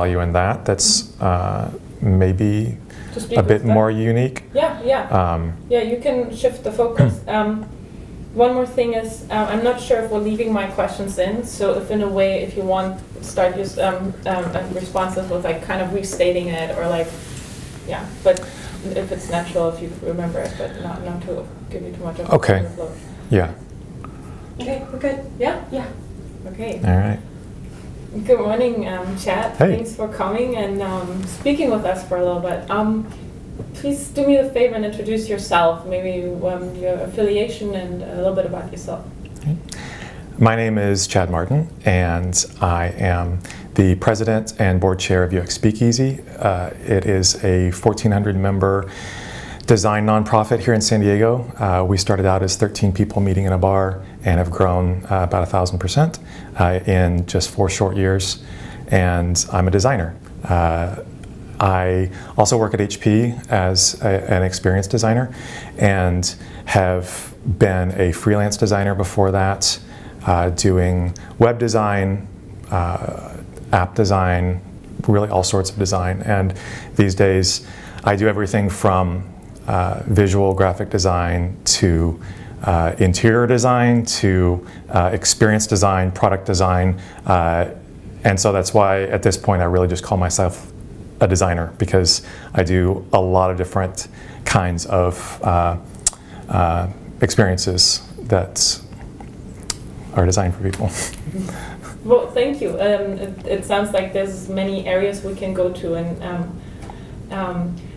value in that. That's maybe a bit more unique. Yeah, yeah. Yeah, you can shift the focus. One more thing is, I'm not sure if we're leaving my questions in, so if in a way, if you want, start use responses with like kind of restating it or like, yeah, but if it's natural, if you remember it, but not to give you too much of a flow. Yeah. Okay, we're good. Yeah? Yeah. Okay. All right. Good morning, Chad. Hey. Thanks for coming and speaking with us for a little bit. Please do me the favor and introduce yourself, maybe your affiliation and a little bit about yourself. Okay. My name is Chad Martin, and I am the president and board chair of UX Speakeasy. It is a 1,400-member design nonprofit here in San Diego. We started out as 13 people meeting in a bar and have grown about 1,000% in just 4 short years. And I'm a designer. I also work at HP as an experienced designer and have been a freelance designer before that, doing web design, app design, really all sorts of design. And these days I do everything from visual graphic design to interior design to experience design, product design. And so that's why at this point I really just call myself a designer, because I do a lot of different kinds of experiences that are designed for people. Well, thank you. It sounds like there's many areas we can go to, and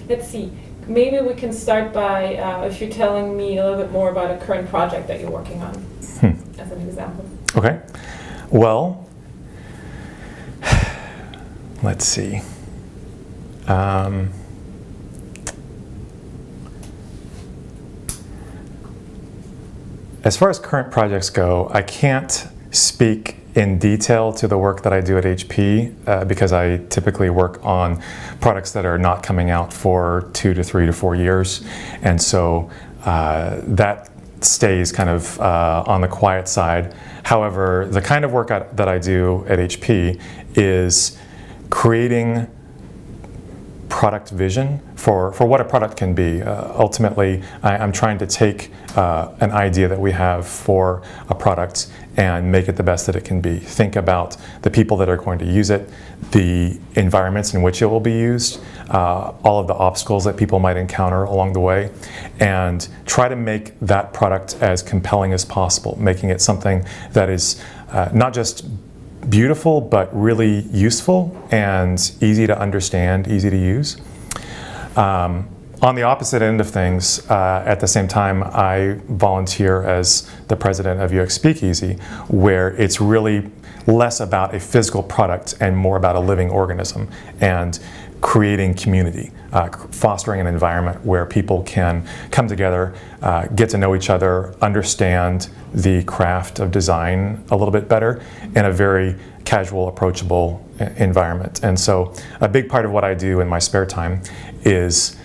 let's see. Maybe we can start by if you're telling me a little bit more about a current project that you're working on, as an example. Okay. Well, let's see. As far as current projects go, I can't speak in detail to the work that I do at HP because I typically work on products that are not coming out for 2 to 3 to 4 years, and so that stays kind of on the quiet side. However, the kind of work that I do at HP is creating product vision for what a product can be. Ultimately, I'm trying to take an idea that we have for a product and make it the best that it can be. Think about the people that are going to use it, the environments in which it will be used, all of the obstacles that people might encounter along the way, and try to make that product as compelling as possible, making it something that is not just beautiful, but really useful and easy to understand, easy to use. On the opposite end of things, at the same time, I volunteer as the president of UX Speakeasy, where it's really less about a physical product and more about a living organism and creating community, fostering an environment where people can come together, get to know each other, understand the craft of design a little bit better in a very casual, approachable environment. And so a big part of what I do in my spare time is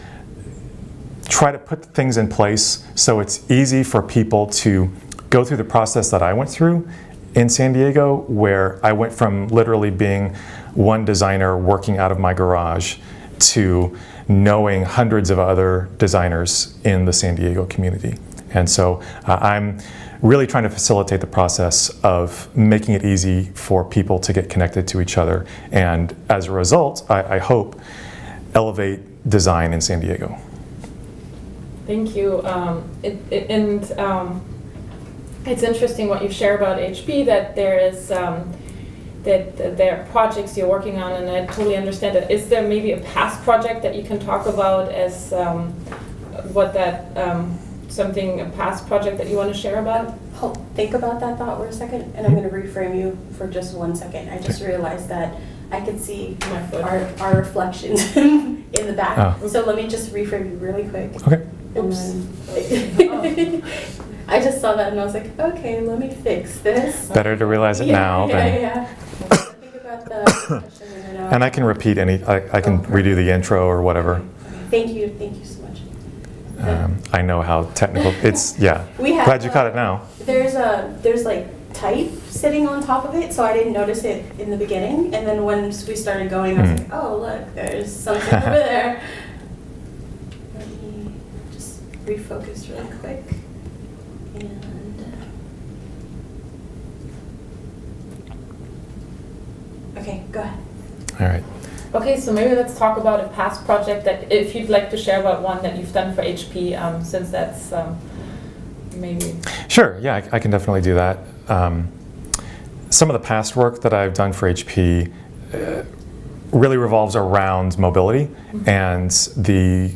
try to put things in place so it's easy for people to go through the process that I went through in San Diego, where I went from literally being one designer working out of my garage to knowing hundreds of other designers in the San Diego community. And so I'm really trying to facilitate the process of making it easy for people to get connected to each other, and as a result, I hope, elevate design in San Diego. Thank you. It's interesting what you share about HP, that there is that there are projects you're working on, and I totally understand it. Is there maybe a past project that you can talk about as what that a past project that you want to share about? Think about that thought for a second, and I'm going to reframe you for just 1 second. I just realized that I could see our reflections in the back. Oh. So let me just reframe you really quick. Okay. Oops. I just saw that and I was like, okay, let me fix this. Better to realize it now than... Think about the question and I can repeat I can redo the intro or whatever. Thank you so much. I know how technical it's. Yeah. Glad you caught it now. There's like type sitting on top of it, so I didn't notice it in the beginning. And then once we started going, I was like, oh, look, there's something over there. Let me just refocus really quick. And okay, go ahead. All right. Okay, so maybe let's talk about a past project that, if you'd like to share about one that you've done for HP, since that's maybe. Sure, yeah, I can definitely do that. Some of the past work that I've done for HP really revolves around mobility and the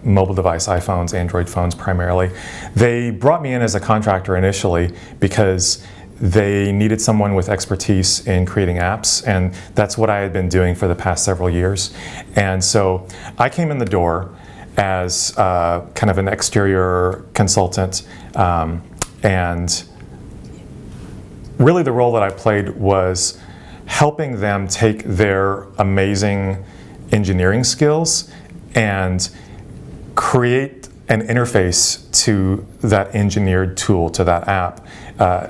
mobile device, iPhones, Android phones primarily. They brought me in as a contractor initially because they needed someone with expertise in creating apps, and that's what I had been doing for the past several years. And so I came in the door as kind of an exterior consultant, and really the role that I played was helping them take their amazing engineering skills and create an interface to that engineered tool, to that app,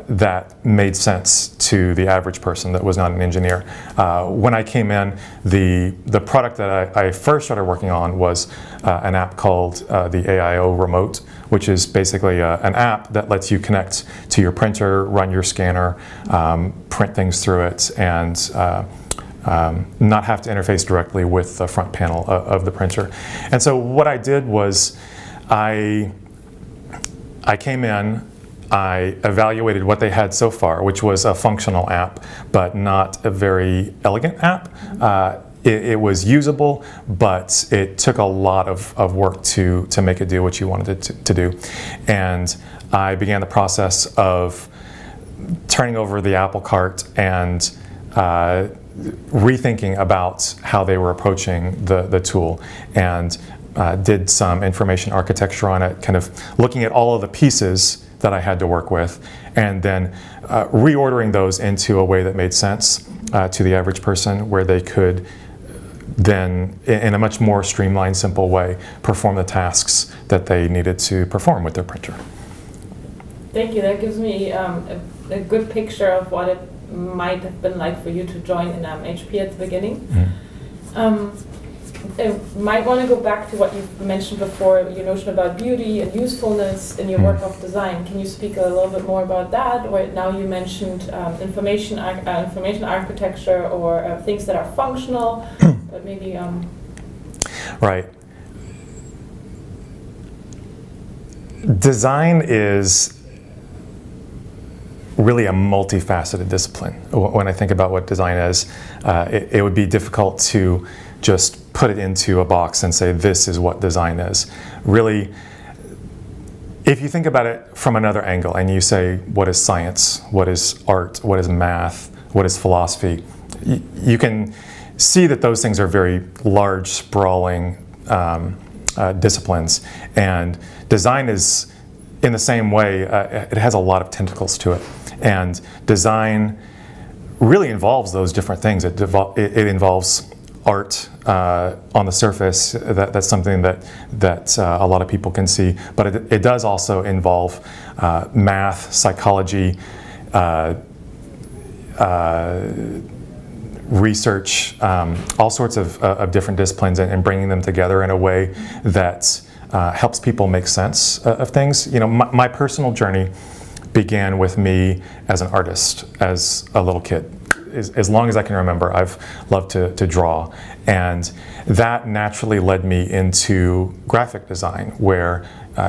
that made sense to the average person that was not an engineer. When I came in, the product that I first started working on was an app called the AIO Remote, which is basically an app that lets you connect to your printer, run your scanner, print things through it, and not have to interface directly with the front panel of the printer. And so what I did was I came in, I evaluated what they had so far, which was a functional app, but not a very elegant app. It was usable, but it took a lot of work to make it do what you wanted it to do. And I began the process of turning over the apple cart and rethinking about how they were approaching the tool, and did some information architecture on it, kind of looking at all of the pieces that I had to work with, and then reordering those into a way that made sense to the average person, where they could then, in a much more streamlined, simple way, perform the tasks that they needed to perform with their printer. Thank you. That gives me a good picture of what it might have been like for you to join in HP at the beginning. Might want to go back to what you mentioned before, your notion about beauty and usefulness in your work of design. Can you speak a little bit more about that? Or now you mentioned information architecture, or things that are functional, but maybe. Right. Design is really a multifaceted discipline. When I think about what design is, it would be difficult to just put it into a box and say this is what design is. Really, if you think about it from another angle and you say what is science, what is art, what is math, what is philosophy, you can see that those things are very large, sprawling disciplines. And design is, in the same way, it has a lot of tentacles to it. And design really involves those different things. It involves art on the surface. That's something that a lot of people can see. But it does also involve math, psychology, research, all sorts of different disciplines, and bringing them together in a way that helps people make sense of things. You know, my personal journey began with me as an artist, as a little kid. As long as I can remember, I've loved to draw. And that naturally led me into graphic design, where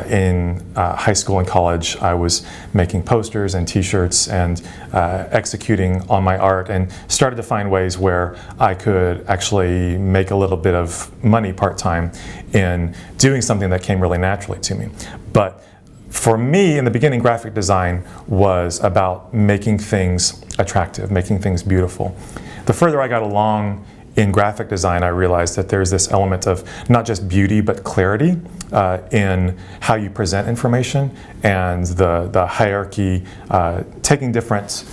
in high school and college I was making posters and t-shirts and executing on my art, and started to find ways where I could actually make a little bit of money part-time in doing something that came really naturally to me. But for me, in the beginning, graphic design was about making things attractive, making things beautiful. The further I got along in graphic design, I realized that there's this element of not just beauty, but clarity in how you present information, and the hierarchy, taking different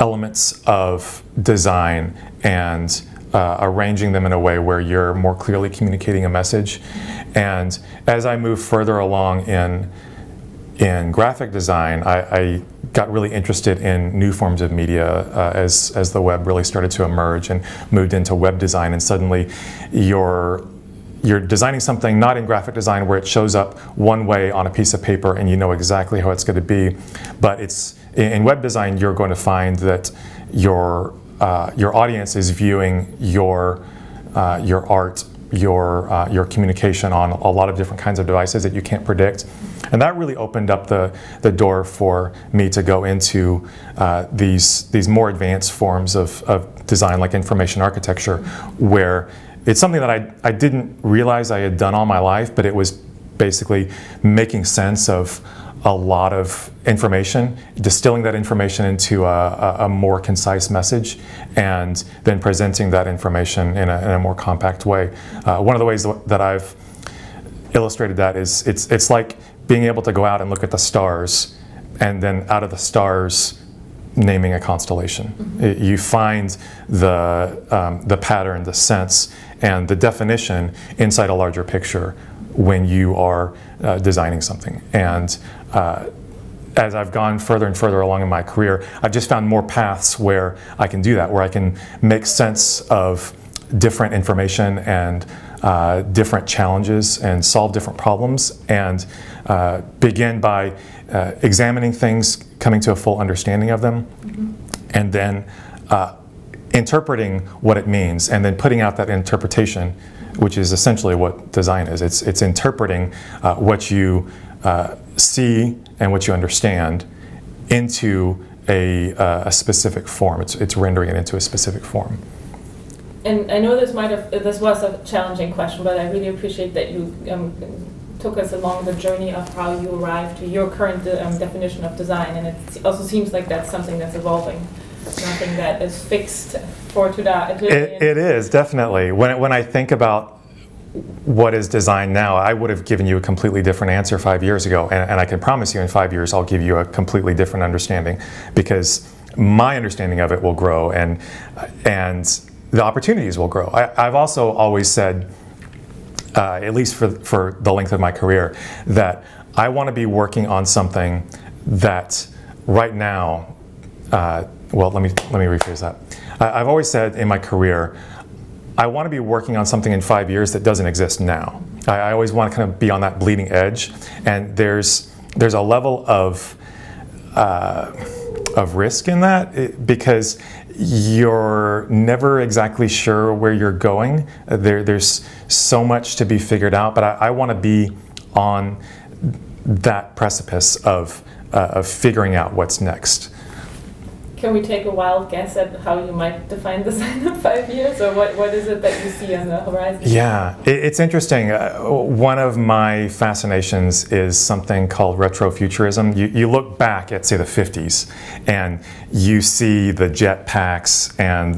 elements of design and arranging them in a way where you're more clearly communicating a message. And as I moved further along in in graphic design, I got really interested in new forms of media as the web really started to emerge, and moved into web design. And suddenly you're designing something not in graphic design where it shows up one way on a piece of paper and you know exactly how it's going to be, but it's in web design you're going to find that your audience is viewing your art, your communication on a lot of different kinds of devices that you can't predict. And that really opened up the door for me to go into these more advanced forms of design, like information architecture, where it's something that I didn't realize I had done all my life, but it was basically making sense of a lot of information, distilling that information into a more concise message, and then presenting that information in a more compact way. One of the ways that I've illustrated that is it's like being able to go out and look at the stars, and then out of the stars naming a constellation. Mm-hmm. You find the pattern, the sense, and the definition inside a larger picture when you are designing something. And as I've gone further and further along in my career, I've just found more paths where I can do that, where I can make sense of different information and different challenges and solve different problems, and begin by examining things, coming to a full understanding of them, mm-hmm. and then interpreting what it means, and then putting out that interpretation, which is essentially what design is. It's interpreting what you see and what you understand into a specific form. It's rendering it into a specific form. And I know this was a challenging question, but I really appreciate that you took us along the journey of how you arrived to your current definition of design. And it also seems like that's something that's evolving, nothing that is fixed for today. It is, definitely. When I think about what is design now, I would have given you a completely different answer 5 years ago, and I can promise you in 5 years I'll give you a completely different understanding, because my understanding of it will grow, and the opportunities will grow. I've also always said, at least for the length of my career, that I want to be working on something that right now, well, let me rephrase that. I've always said in my career, I want to be working on something in 5 years that doesn't exist now. I always want to kind of be on that bleeding edge, and there's a level of risk in that, because you're never exactly sure where you're going. There's so much to be figured out, but I want to be on that precipice of figuring out what's next. Can we take a wild guess at how you might define design in 5 years, or what is it that you see on the horizon? Yeah, it's interesting. One of my fascinations is something called retrofuturism. You look back at, say, the 50s, and you see the jet packs and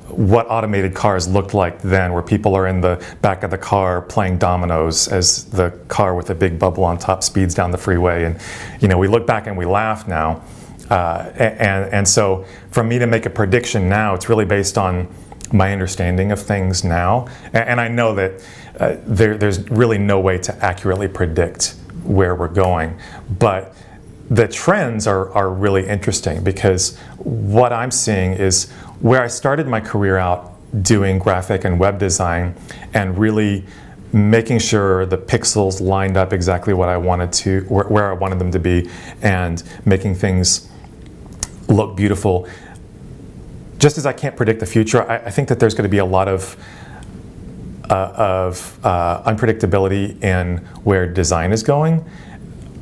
what automated cars looked like then, where people are in the back of the car playing dominoes as the car with a big bubble on top speeds down the freeway. And we look back and we laugh now. And so for me to make a prediction now, it's really based on my understanding of things now. And I know that there's really no way to accurately predict where we're going. But the trends are really interesting, because what I'm seeing is where I started my career out doing graphic and web design, and really making sure the pixels lined up exactly what I wanted to, where I wanted them to be, and making things look beautiful. Just as I can't predict the future, I think that there's going to be a lot of unpredictability in where design is going.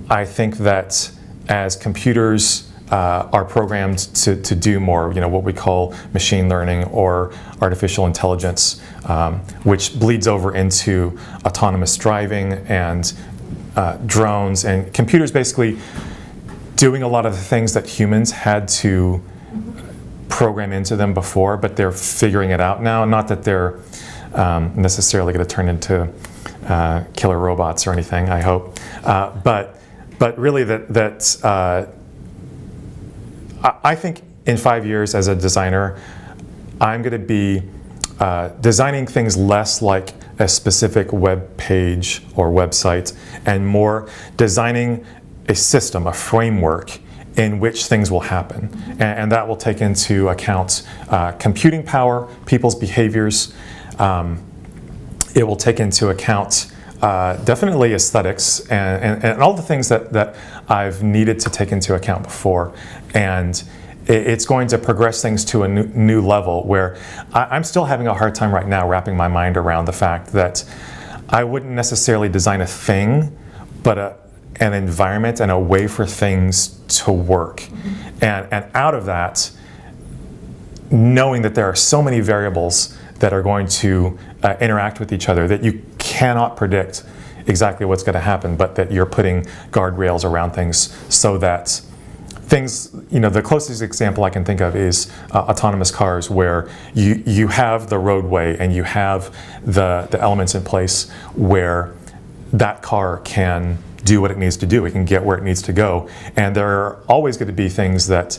I think that as computers are programmed to do more, what we call machine learning or artificial intelligence, which bleeds over into autonomous driving and drones, and computers basically doing a lot of the things that humans had to program into them before, but they're figuring it out now. Not that they're necessarily going to turn into killer robots or anything, I hope. But really I think in 5 years as a designer, I'm going to be designing things less like a specific web page or website, and more designing a system, a framework in which things will happen. And that will take into account computing power, people's behaviors. It will take into account definitely aesthetics and all the things that I've needed to take into account before. And it's going to progress things to a new level where I'm still having a hard time right now wrapping my mind around the fact that I wouldn't necessarily design a thing, but an environment and a way for things to work. And out of that, knowing that there are so many variables that are going to interact with each other that you cannot predict exactly what's going to happen, but that you're putting guardrails around things so that things, the closest example I can think of is autonomous cars, where you have the roadway and you have the elements in place where that car can do what it needs to do. It can get where it needs to go. And there are always going to be things that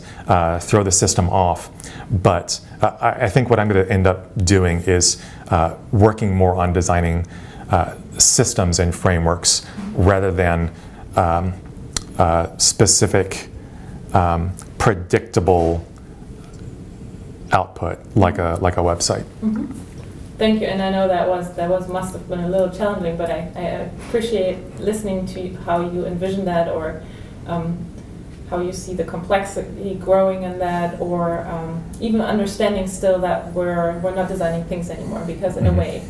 throw the system off. But I think what I'm going to end up doing is working more on designing systems and frameworks rather than specific predictable output like a website. Mm-hmm. Thank you, and I know that must have been a little challenging, but I appreciate listening to how you envision that, or how you see the complexity growing in that, or even understanding still that we're not designing things anymore, because in a way.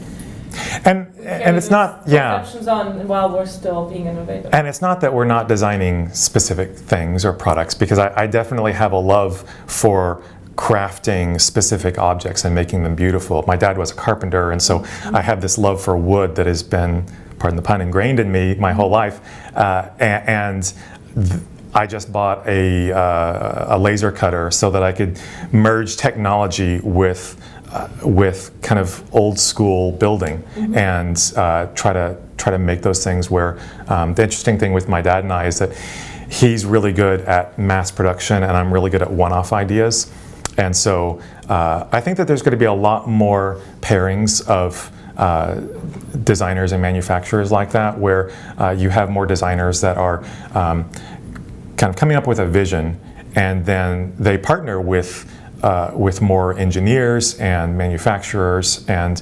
And it's not, perceptions on while we're still being innovative. And it's not that we're not designing specific things or products, because I definitely have a love for crafting specific objects and making them beautiful. My dad was a carpenter, and so I have this love for wood that has been, pardon the pun, ingrained in me my whole life. I just bought a laser cutter so that I could merge technology with kind of old school building, and try to make those things where the interesting thing with my dad and I is that he's really good at mass production and I'm really good at one-off ideas. And so I think that there's going to be a lot more pairings of designers and manufacturers like that, where you have more designers that are kind of coming up with a vision, and then they partner with more engineers and manufacturers and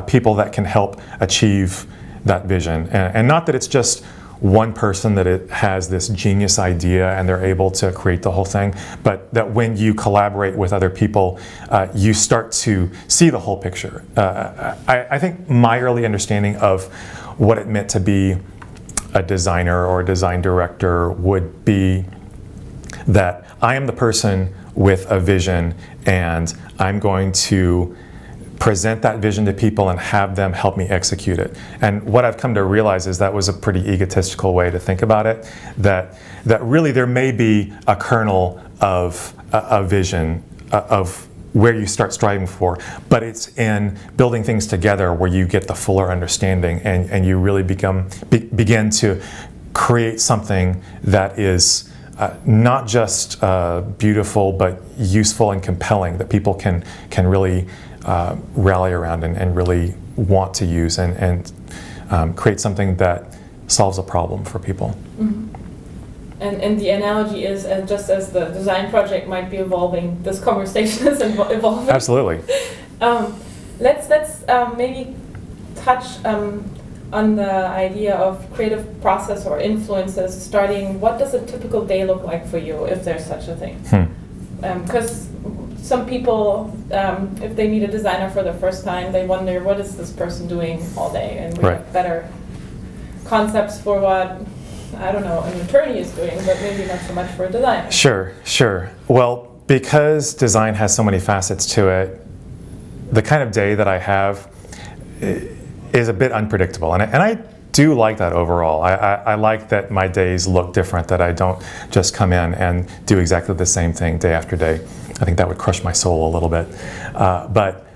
people that can help achieve that vision. And not that it's just one person that it has this genius idea and they're able to create the whole thing, but that when you collaborate with other people, you start to see the whole picture. I think my early understanding of what it meant to be a designer or a design director would be that I am the person with a vision, and I'm going to present that vision to people and have them help me execute it. And what I've come to realize is that was a pretty egotistical way to think about it, that really there may be a kernel of a vision of where you start striving for, but it's in building things together where you get the fuller understanding, and you really begin to create something that is not just beautiful, but useful and compelling, that people can really rally around and really want to use, and create something that solves a problem for people. Mm-hmm. And the analogy is, just as the design project might be evolving, this conversation is evolving. Absolutely. Let's maybe touch on the idea of creative process or influences. Starting, what does a typical day look like for you, if there's such a thing? Because some people, if they meet a designer for the first time, they wonder, what is this person doing all day? And we have better concepts for what, I don't know, an attorney is doing, but maybe not so much for a designer. Sure. Well, because design has so many facets to it, the kind of day that I have is a bit unpredictable. And I do like that overall. I like that my days look different, that I don't just come in and do exactly the same thing day after day. I think that would crush my soul a little bit. But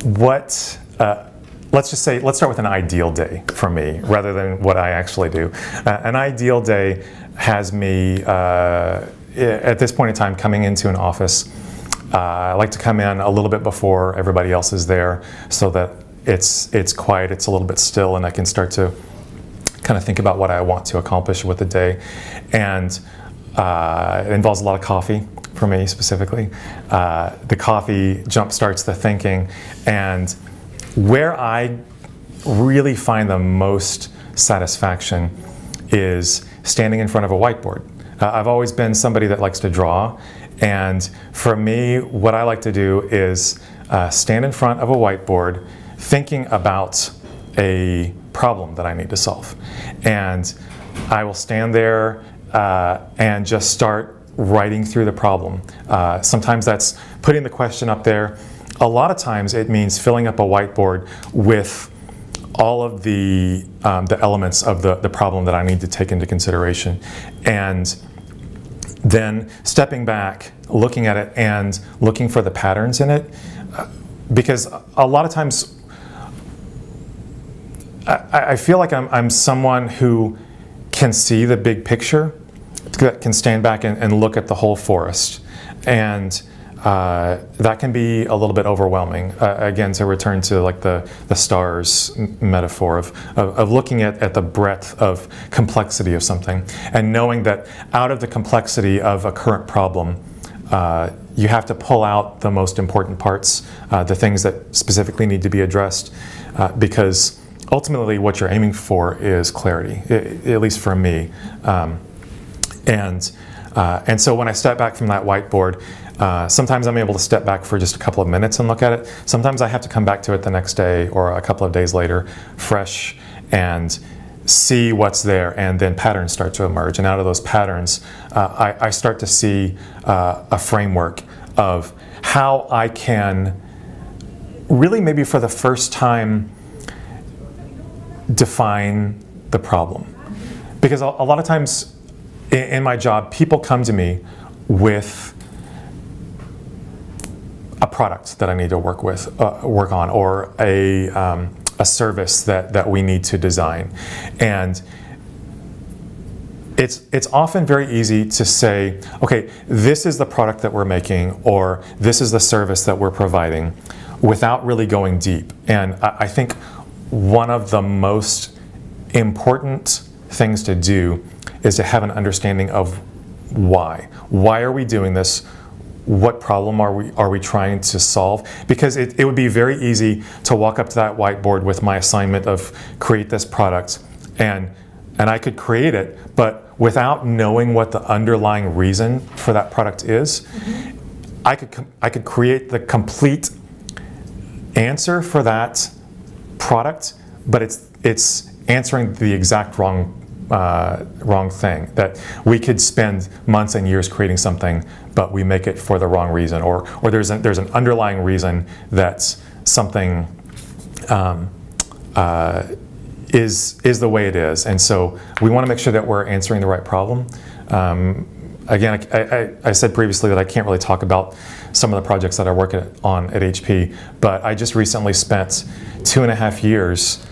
let's start with an ideal day for me rather than what I actually do. An ideal day has me, at this point in time, coming into an office. I like to come in a little bit before everybody else is there, so that it's quiet, it's a little bit still, and I can start to kind of think about what I want to accomplish with the day. And it involves a lot of coffee for me specifically. The coffee jump starts the thinking, and where I really find the most satisfaction is standing in front of a whiteboard. I've always been somebody that likes to draw, and for me, what I like to do is stand in front of a whiteboard thinking about a problem that I need to solve. And I will stand there and just start writing through the problem. Sometimes that's putting the question up there. A lot of times it means filling up a whiteboard with all of the elements of the problem that I need to take into consideration, and then stepping back, looking at it and looking for the patterns in it, because a lot of times I feel like I'm someone who can see the big picture, that can stand back and look at the whole forest, and that can be a little bit overwhelming. Again, to return to like the stars metaphor of looking at the breadth of complexity of something, and knowing that out of the complexity of a current problem, you have to pull out the most important parts, the things that specifically need to be addressed, because ultimately what you're aiming for is clarity, at least for me. And so when I step back from that whiteboard, sometimes I'm able to step back for just a couple of minutes and look at it. Sometimes I have to come back to it the next day or a couple of days later, fresh, and see what's there, and then patterns start to emerge. And out of those patterns, I start to see a framework of how I can really, maybe for the first time, define the problem. Because a lot of times in my job, people come to me with a product that I need to work on, or a service that we need to design. And it's often very easy to say, okay, this is the product that we're making, or this is the service that we're providing, without really going deep. And I think one of the most important things to do is to have an understanding of why. Why are we doing this? What problem are we trying to solve? Because it would be very easy to walk up to that whiteboard with my assignment of create this product, and I could create it, but without knowing what the underlying reason for that product is, mm-hmm. I could create the complete answer for that product, but it's answering the exact wrong thing. That we could spend months and years creating something, but we make it for the wrong reason, or there's an underlying reason that something is the way it is. And so we want to make sure that we're answering the right problem. Again, I said previously that I can't really talk about some of the projects that I work on at HP, but I just recently spent 2.5 years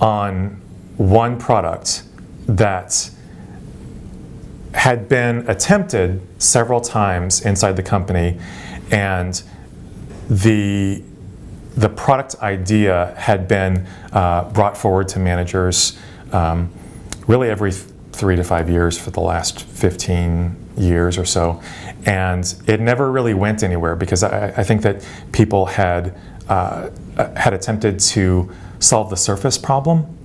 on one product that had been attempted several times inside the company, and the product idea had been brought forward to managers really every 3 to 5 years for the last 15 years or so, and it never really went anywhere, because I think that people had attempted to solve the surface problem.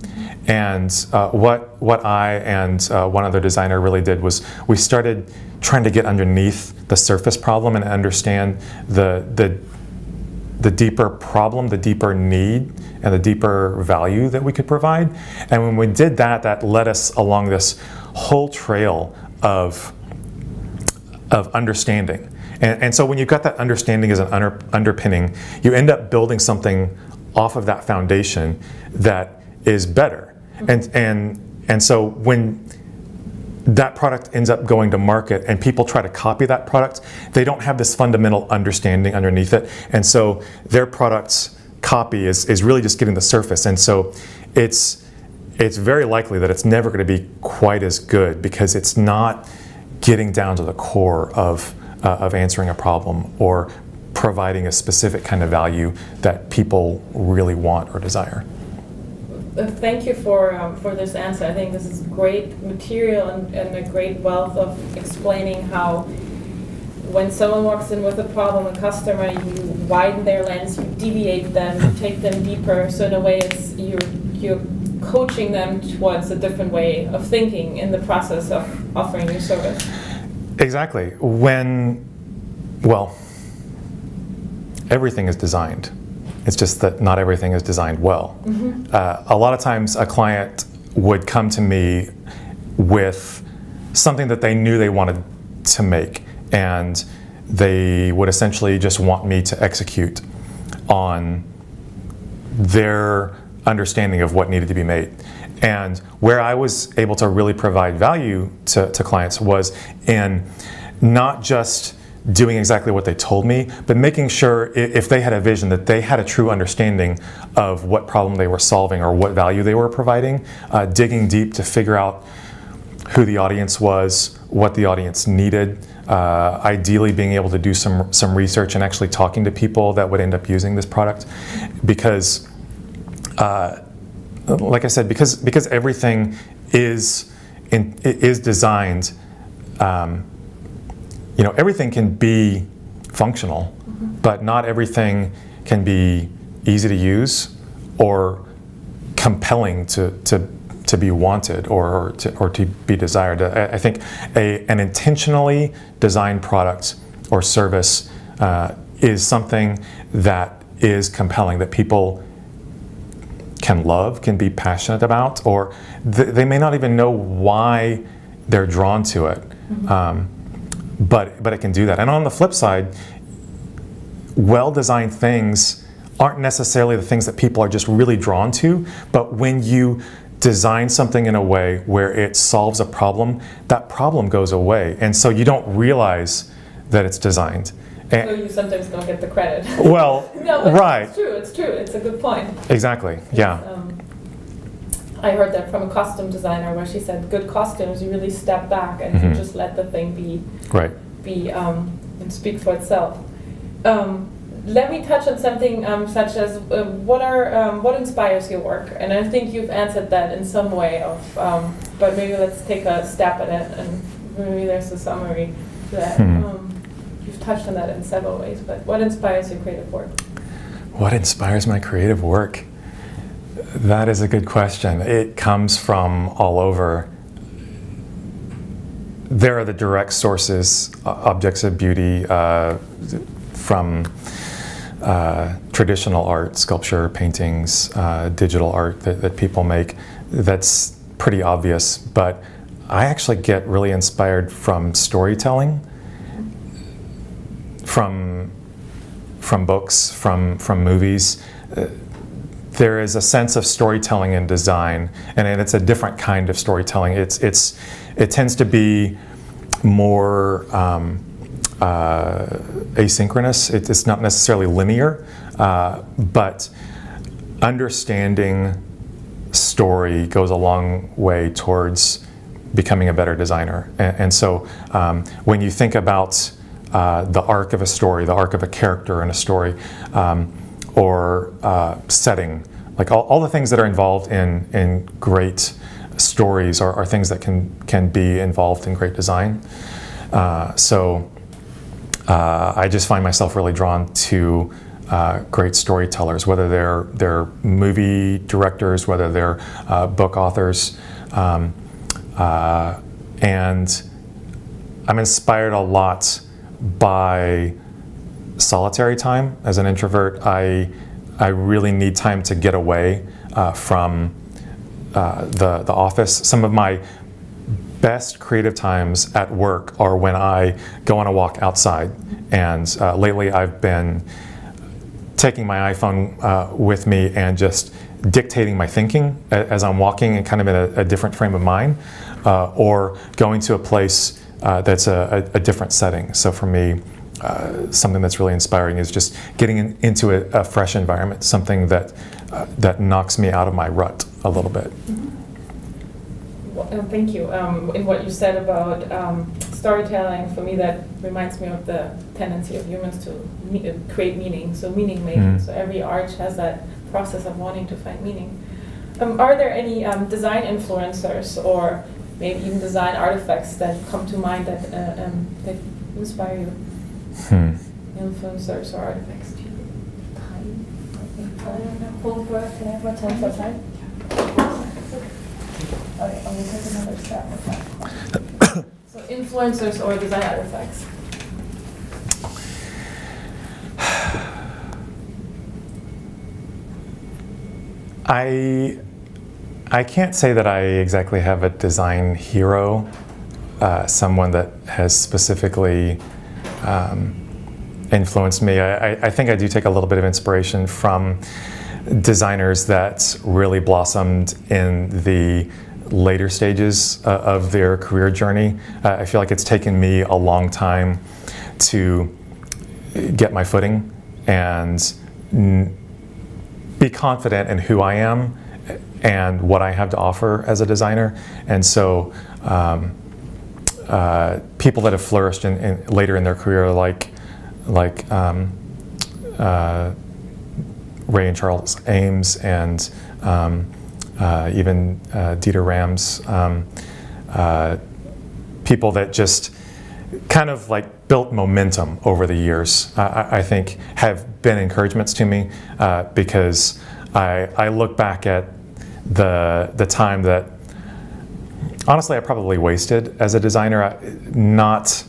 And what I and one other designer really did was we started trying to get underneath the surface problem and understand the deeper problem, the deeper need, and the deeper value that we could provide. And when we did that, that led us along this whole trail of understanding. And so when you've got that understanding as an underpinning, you end up building something off of that foundation that is better. And so when that product ends up going to market and people try to copy that product, they don't have this fundamental understanding underneath it. And so their product's copy is really just getting the surface. And so it's very likely that it's never going to be quite as good, because it's not getting down to the core of answering a problem or providing a specific kind of value that people really want or desire. Thank you for this answer. I think this is great material and a great wealth of explaining how when someone walks in with a problem, a customer, you widen their lens, you deviate them, you take them deeper. So in a way, it's you're coaching them towards a different way of thinking in the process of offering your service. Exactly. Everything is designed. It's just that not everything is designed well. Mm-hmm. A lot of times a client would come to me with something that they knew they wanted to make, and they would essentially just want me to execute on their understanding of what needed to be made. And where I was able to really provide value to clients was in not just doing exactly what they told me, but making sure if they had a vision that they had a true understanding of what problem they were solving or what value they were providing, digging deep to figure out who the audience was, what the audience needed, ideally being able to do some research and actually talking to people that would end up using this product. Because, like I said, because everything is designed, everything can be functional, but not everything can be easy to use or compelling to be wanted or to be desired. I think an intentionally designed product or service is something that is compelling, that people can love, can be passionate about, or they may not even know why they're drawn to it. But it can do that. And on the flip side, well-designed things aren't necessarily the things that people are just really drawn to, but when you design something in a way where it solves a problem, that problem goes away. And so you don't realize that it's designed. So you sometimes don't get the credit. Well, no, but right. It's true. It's a good point. Exactly, yeah. I heard that from a costume designer where she said, good costumes, you really step back and you just let the thing be and speak for itself. Let me touch on something such as what inspires your work, and I think you've answered that in some way. But maybe let's take a step at it, and maybe there's a summary to that. You've touched on that in several ways, but what inspires your creative work? What inspires my creative work? That is a good question. It comes from all over. There are the direct sources, objects of beauty from traditional art, sculpture, paintings, digital art that people make. That's pretty obvious, but I actually get really inspired from storytelling, from books, from movies. There is a sense of storytelling in design, and it's a different kind of storytelling. It tends to be more asynchronous. It's not necessarily linear, but understanding story goes a long way towards becoming a better designer. And so when you think about the arc of a story, the arc of a character in a story, or setting, like all the things that are involved in great stories are things that can be involved in great design. So I just find myself really drawn to great storytellers, whether they're movie directors, whether they're book authors, and I'm inspired a lot by solitary time. As an introvert, I really need time to get away from the office. Some of my best creative times at work are when I go on a walk outside. And lately I've been taking my iPhone with me and just dictating my thinking as I'm walking and kind of in a different frame of mind, or going to a place that's a different setting. So for me, something that's really inspiring is just getting into a fresh environment, something that knocks me out of my rut a little bit. Well, thank you. In what you said about storytelling, for me that reminds me of the tendency of humans to create meaning, so meaning making. So every art has that process of wanting to find meaning. Are there any design influencers or maybe even design artifacts that come to mind that that inspire you? Influencers or artifacts? I don't know. Hold for, can I have more time for time? Okay, I'm gonna take another shot with that. So influencers or design artifacts? I can't say that I exactly have a design hero, someone that has specifically influenced me. I think I do take a little bit of inspiration from designers that really blossomed in the later stages of their career journey. I feel like it's taken me a long time to get my footing and be confident in who I am and what I have to offer as a designer. And so people that have flourished later in their career, like Ray and Charles Ames and even Dieter Rams, people that just kind of like built momentum over the years, I think have been encouragements to me because I look back at the time that honestly I probably wasted as a designer, not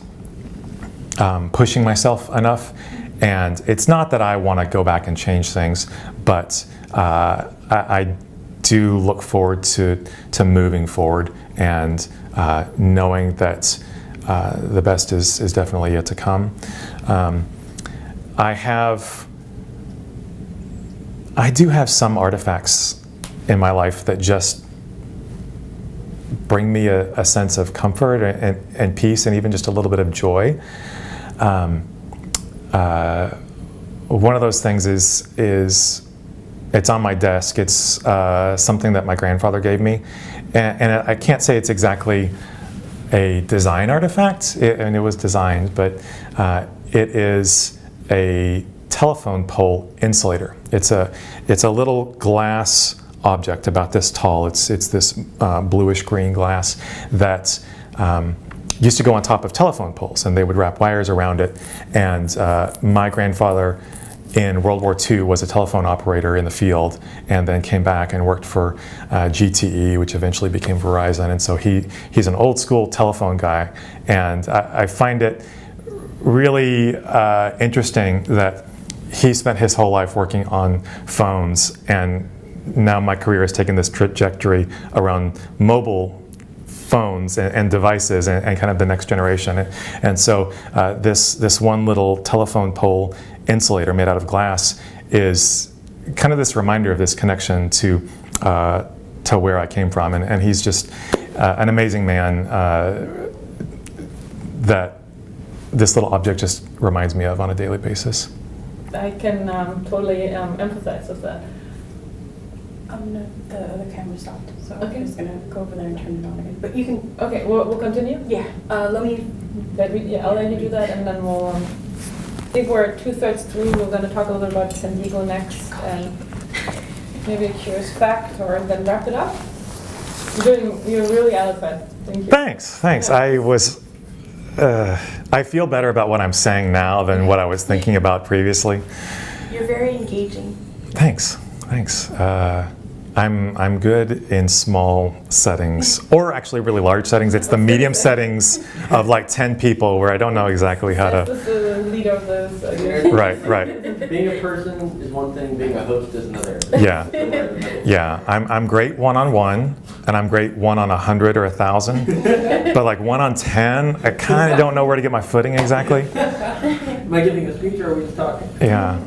pushing myself enough. And it's not that I want to go back and change things, but I do look forward to moving forward and knowing that the best is definitely yet to come. I do have some artifacts in my life that just bring me a sense of comfort and peace and even just a little bit of joy. One of those things is it's on my desk. It's something that my grandfather gave me, and I can't say it's exactly a design artifact, and it was designed, but it is a telephone pole insulator. It's a little glass object about this tall. It's this bluish green glass that used to go on top of telephone poles, and they would wrap wires around it. And my grandfather in World War II was a telephone operator in the field, and then came back and worked for GTE, which eventually became Verizon. And so he's an old school telephone guy, and I find it really interesting that he spent his whole life working on phones, and now my career has taken this trajectory around mobile phones and devices and kind of the next generation. And so this one little telephone pole insulator made out of glass is kind of this reminder of this connection to where I came from. And he's just an amazing man that this little object just reminds me of on a daily basis. I can totally empathize with that. The other camera stopped, so Okay. I'm just gonna go over there and turn it on again. But you can, Okay, we'll continue. yeah. Let me. I'll let you do that, and then we'll. I think we're 2/3 through. We're going to talk a little bit about San Diego next, and maybe a curious fact, or then wrap it up. You're really eloquent. Thank you. Thanks. Yeah. I feel better about what I'm saying now than what I was thinking about previously. You're very engaging. Thanks. I'm good in small settings, or actually really large settings. It's the medium settings of like 10 people where I don't know exactly how That's to. the leader of this. Right. Being a person is one thing, being a host is another. Yeah. I'm great one-on-one, and I'm great 1 on 100 or 1,000. But like 1 on 10, I kind of don't know where to get my footing exactly. Am I giving a speech or are we just talking? Yeah.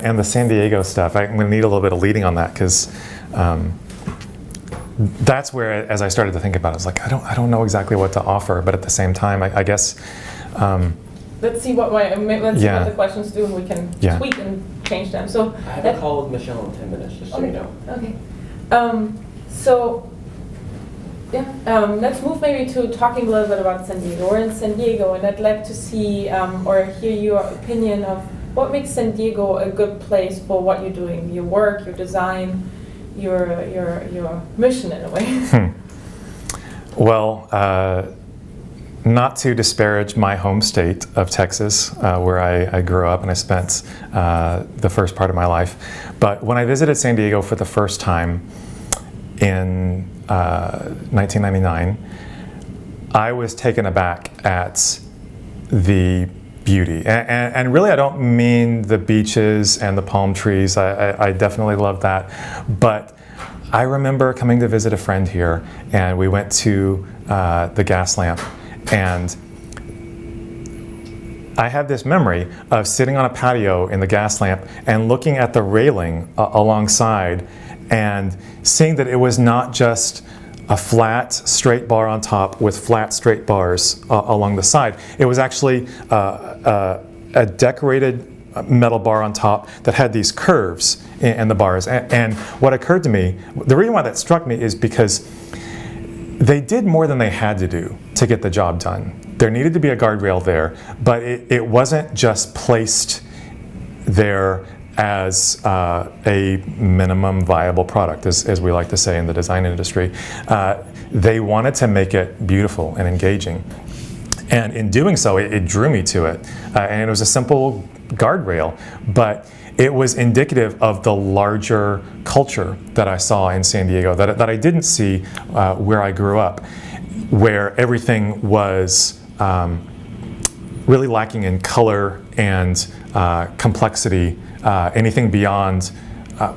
And the San Diego stuff, I'm going to need a little bit of leading on that, because that's where, as I started to think about it, I was like, I don't know exactly what to offer, but at the same time, I guess. Let's see what the questions do, and we can tweak and change them. So I have a call with Michelle in 10 minutes, just so you know. Okay. Let's move maybe to talking a little bit about San Diego. We're in San Diego, and I'd like to see or hear your opinion of what makes San Diego a good place for what you're doing, your work, your design, your mission in a way? Well, not to disparage my home state of Texas, where I grew up and I spent the first part of my life, but when I visited San Diego for the first time in 1999, I was taken aback at the beauty. And really, I don't mean the beaches and the palm trees. I definitely love that. But I remember coming to visit a friend here, and we went to the gas lamp. And I have this memory of sitting on a patio in the gas lamp and looking at the railing alongside and seeing that it was not just a flat, straight bar on top with flat, straight bars along the side. It was actually a decorated metal bar on top that had these curves in the bars. And what occurred to me, the reason why that struck me is because they did more than they had to do to get the job done. There needed to be a guardrail there, but it wasn't just placed there as a minimum viable product, as we like to say in the design industry. They wanted to make it beautiful and engaging. And in doing so, it drew me to it. And it was a simple guardrail, but it was indicative of the larger culture that I saw in San Diego, that I didn't see where I grew up, where everything was really lacking in color and complexity, anything beyond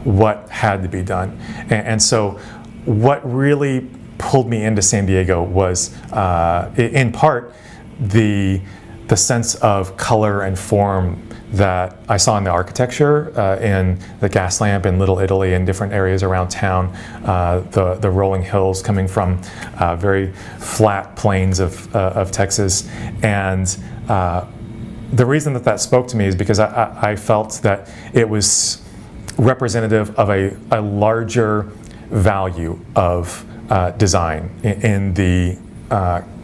what had to be done. And so what really pulled me into San Diego was, in part, the sense of color and form that I saw in the architecture, in the gas lamp in Little Italy and different areas around town, the rolling hills coming from very flat plains of Texas. And the reason that spoke to me is because I felt that it was representative of a larger value of design in the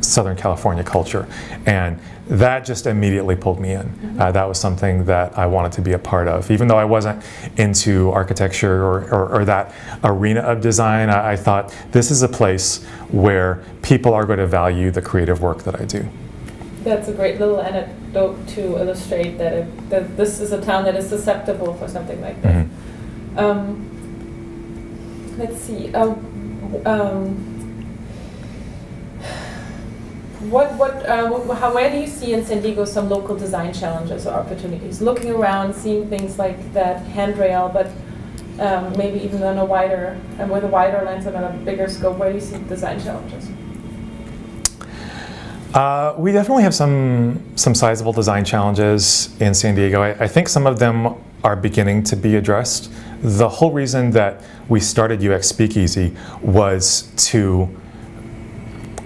Southern California culture. And that just immediately pulled me in. That was something that I wanted to be a part of. Even though I wasn't into architecture or that arena of design, I thought this is a place where people are going to value the creative work that I do. That's a great little anecdote to illustrate that this is a town that is susceptible for something like this. Let's see. Where do you see in San Diego some local design challenges or opportunities? Looking around, seeing things like that handrail, but maybe even on a wider, with a wider lens and on a bigger scope, where do you see design challenges? We definitely have some sizable design challenges in San Diego. I think some of them are beginning to be addressed. The whole reason that we started UX Speakeasy was to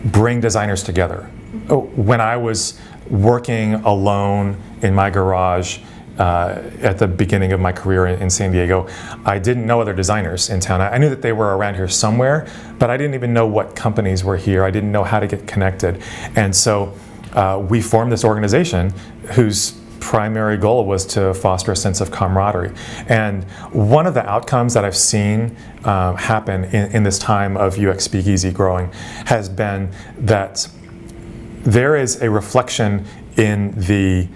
bring designers together. When I was working alone in my garage at the beginning of my career in San Diego, I didn't know other designers in town. I knew that they were around here somewhere, but I didn't even know what companies were here. I didn't know how to get connected. And so we formed this organization whose primary goal was to foster a sense of camaraderie. And one of the outcomes that I've seen happen in this time of UX Speakeasy growing has been that there is a reflection in the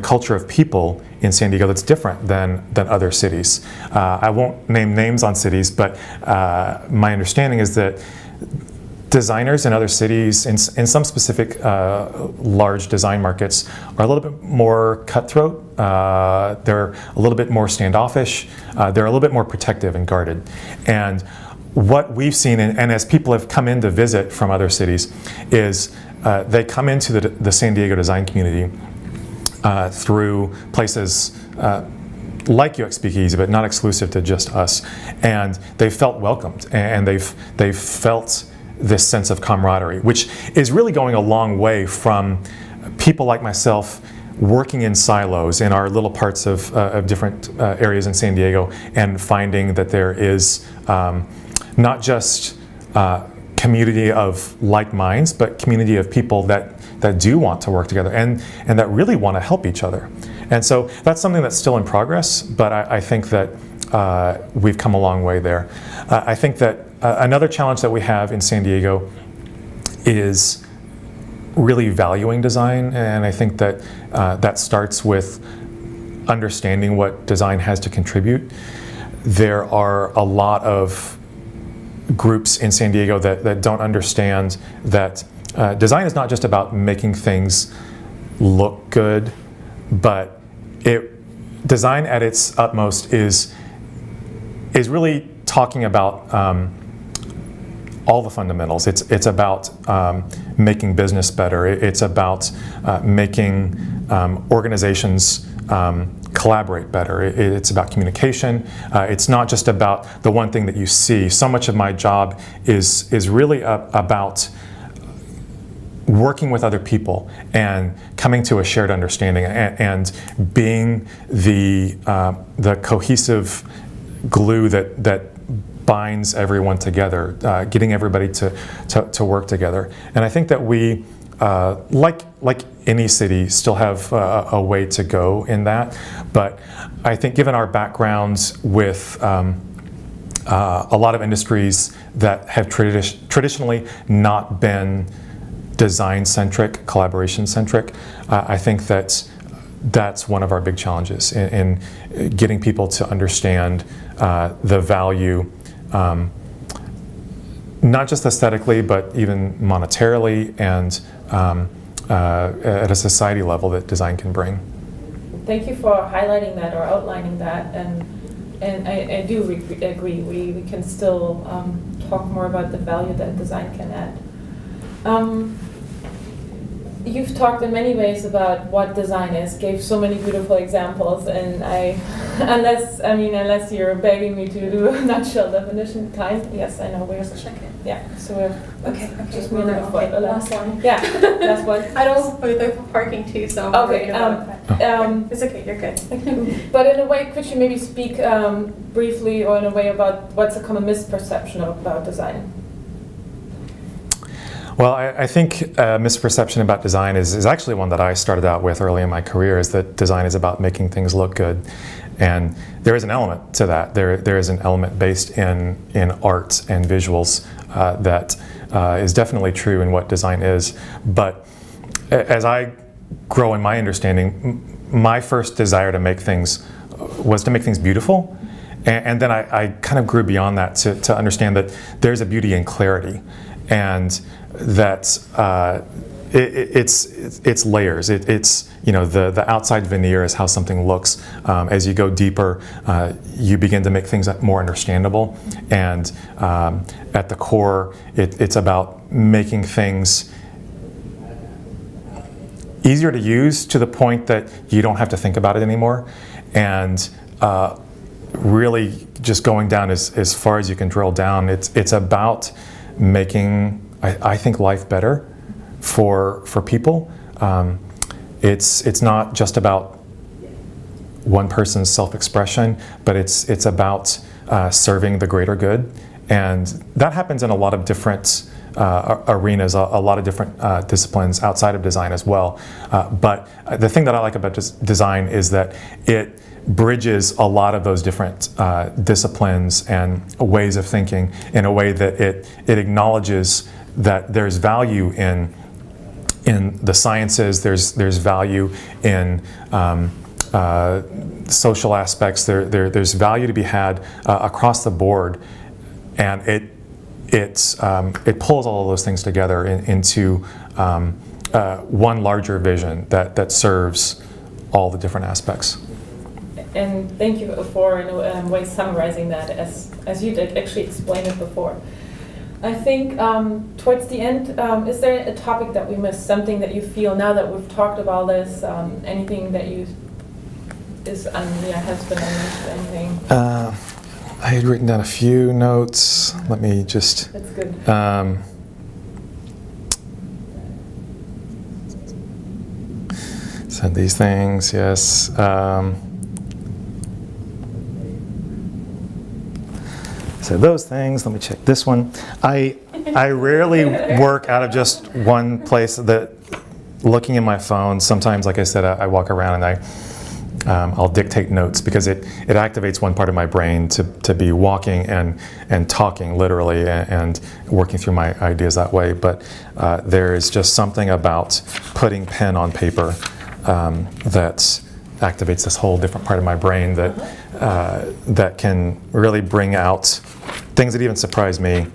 culture of people in San Diego that's different than other cities. I won't name names on cities, but my understanding is that designers in other cities, in some specific large design markets, are a little bit more cutthroat. They're a little bit more standoffish. They're a little bit more protective and guarded. And what we've seen, and as people have come in to visit from other cities, is they come into the San Diego design community through places like UX Speakeasy, but not exclusive to just us. And they felt welcomed, and they've felt this sense of camaraderie, which is really going a long way from people like myself working in silos in our little parts of different areas in San Diego, and finding that there is not just community of like minds, but community of people that do want to work together and that really want to help each other. And so that's something that's still in progress, but I think that we've come a long way there. I think that another challenge that we have in San Diego is really valuing design, and I think that that starts with understanding what design has to contribute. There are a lot of groups in San Diego that don't understand that design is not just about making things look good, but design at its utmost is really talking about all the fundamentals. It's about making business better. It's about making organizations collaborate better. It's about communication. It's not just about the one thing that you see. So much of my job is really about working with other people and coming to a shared understanding and being the cohesive glue that binds everyone together, getting everybody to work together. And I think that we, like any city, still have a way to go in that. But I think given our backgrounds with a lot of industries that have traditionally not been design-centric, collaboration-centric, I think that's one of our big challenges in getting people to understand the value, not just aesthetically, but even monetarily and at a society level that design can bring. Thank you for highlighting that or outlining that, and I do agree. We can still talk more about the value that design can add. You've talked in many ways about what design is, gave so many beautiful examples, and unless you're begging me to do a nutshell definition, yes, I know we're Check it. yeah. So we're Okay. just We're moving okay. forward. Last one. Yeah, that's what. I don't with the parking too, so I'm Okay, worried about that. It's okay. You're good. But in a way, could you maybe speak briefly or in a way about what's a common misperception about design? Well, I think a misperception about design is actually one that I started out with early in my career, is that design is about making things look good. And there is an element to that. There is an element based in art and visuals that is definitely true in what design is. But as I grow in my understanding, my first desire to make things was to make things beautiful. And then I kind of grew beyond that to understand that there's a beauty in clarity. And that it's layers. It's the outside veneer is how something looks. As you go deeper, you begin to make things more understandable. And at the core, it's about making things easier to use to the point that you don't have to think about it anymore. And really just going down as far as you can drill down. It's about making, I think, life better for people. It's not just about one person's self-expression, but it's about serving the greater good, and that happens in a lot of different arenas, a lot of different disciplines outside of design as well. But the thing that I like about design is that it bridges a lot of those different disciplines and ways of thinking in a way that it acknowledges that there's value in the sciences, there's value in social aspects, there's value to be had across the board, and it pulls all of those things together into one larger vision that serves all the different aspects. And thank you for, in a way, summarizing that as you did actually explain it before. I think towards the end, is there a topic that we missed, something that you feel now that we've talked about this, anything that has been unmissed, anything? I had written down a few notes. Let me just... That's good. Send these things, yes. So those things, let me check this one. I rarely work out of just one place. That looking in my phone, sometimes, like I said, I walk around and I'll dictate notes because it activates one part of my brain to be walking and talking literally and working through my ideas that way. But there is just something about putting pen on paper that activates this whole different part of my brain that can really bring out things that even surprise me.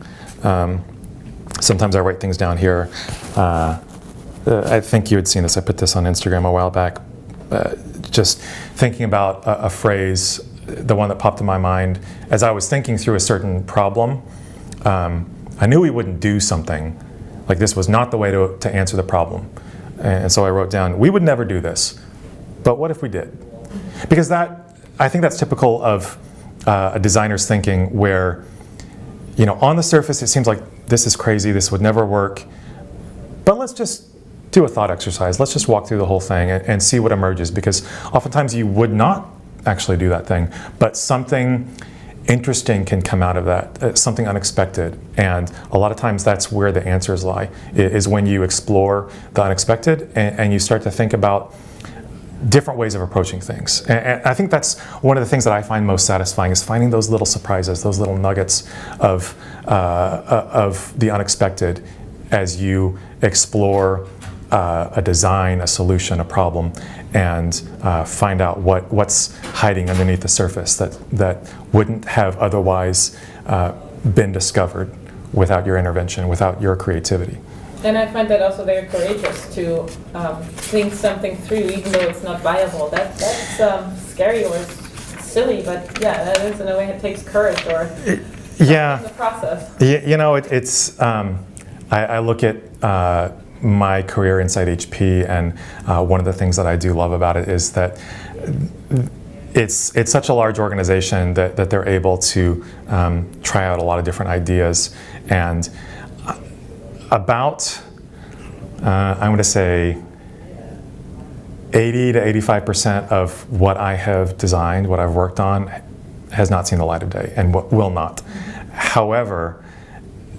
Sometimes I write things down here. I think you had seen this. I put this on Instagram a while back. Just thinking about a phrase, the one that popped in my mind as I was thinking through a certain problem. I knew we wouldn't do something like this was not the way to answer the problem. And so I wrote down, we would never do this, but what if we did? Because I think that's typical of a designer's thinking where, on the surface it seems like this is crazy, this would never work, but let's just do a thought exercise. Let's just walk through the whole thing and see what emerges, because oftentimes you would not actually do that thing, but something interesting can come out of that, something unexpected. And a lot of times that's where the answers lie, is when you explore the unexpected and you start to think about different ways of approaching things. And I think that's one of the things that I find most satisfying, is finding those little surprises, those little nuggets of the unexpected as you explore a design, a solution, a problem, and find out what's hiding underneath the surface that wouldn't have otherwise been discovered without your intervention, without your creativity. And I find that also very courageous to think something through, even though it's not viable. That's scary or silly, but yeah, that is in a way it takes courage or in the process. It's I look at my career inside HP, and one of the things that I do love about it is that it's such a large organization that they're able to try out a lot of different ideas. And about, I'm going to say, 80 to 85% of what I have designed, what I've worked on, has not seen the light of day and will not. However,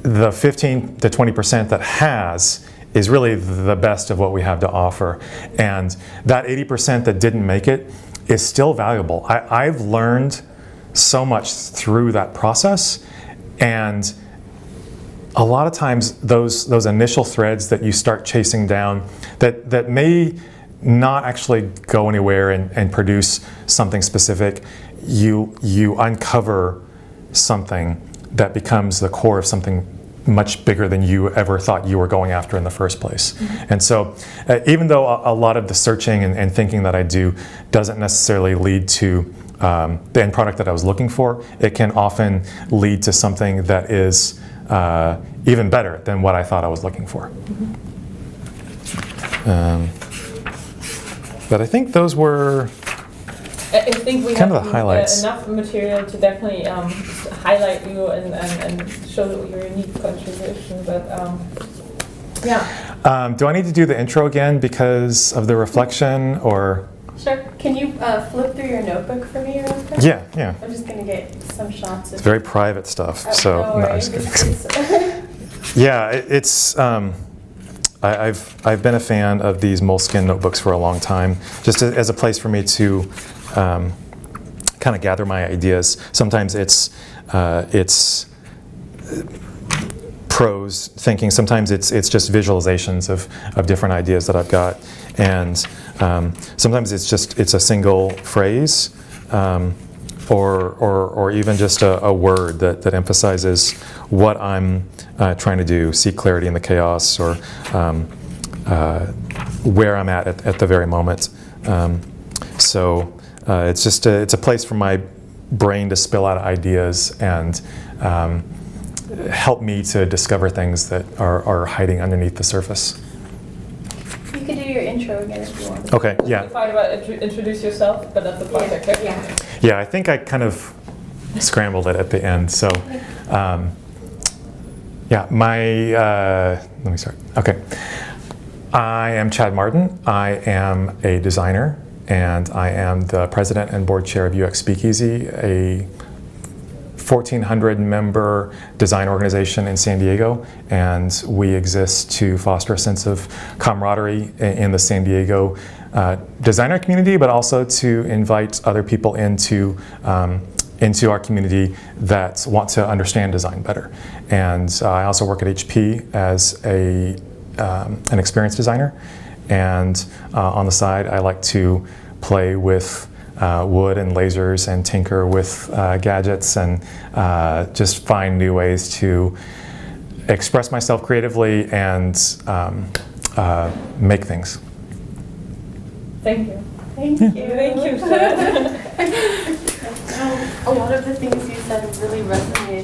the 15 to 20% that has is really the best of what we have to offer. And that 80% that didn't make it is still valuable. I've learned so much through that process, and a lot of times those initial threads that you start chasing down that may not actually go anywhere and produce something specific, you uncover something that becomes the core of something much bigger than you ever thought you were going after in the first place. Mm-hmm. And so even though a lot of the searching and thinking that I do doesn't necessarily lead to the end product that I was looking for, it can often lead to something that is even better than what I thought I was looking for. Mm-hmm. But I think those were I think we kind have of the highlights. Enough material to definitely highlight you and show your unique contribution. But yeah. Do I need to do the intro again because of the reflection, or? Sure. Can you flip through your notebook for me real quick? Yeah. I'm just gonna get some shots. It's very private stuff, so no I'm just kidding. worries. Yeah, it's. I've been a fan of these moleskin notebooks for a long time, just as a place for me to kind of gather my ideas. Sometimes it's prose thinking. Sometimes it's just visualizations of different ideas that I've got, and sometimes it's a single phrase, or even just a word that emphasizes what I'm trying to do. See clarity in the chaos, or where I'm at the very moment. So it's just it's a place for my brain to spill out ideas and help me to discover things that are hiding underneath the surface. You could do your intro again if you want. Okay, yeah. You talk about introduce yourself, but not the project. Yeah. Yeah, I think I kind of scrambled it at the end. So, yeah, let me start. Okay. I am Chad Martin. I am a designer, and I am the president and board chair of UX Speakeasy, a 1,400 member design organization in San Diego, and we exist to foster a sense of camaraderie in the San Diego designer community, but also to invite other people into our community that want to understand design better. And I also work at HP as an experienced designer. And on the side, I like to play with wood and lasers and tinker with gadgets and just find new ways to express myself creatively and make things. Thank you. Thank you. Thank you, Seth. A lot of the things you said really resonated.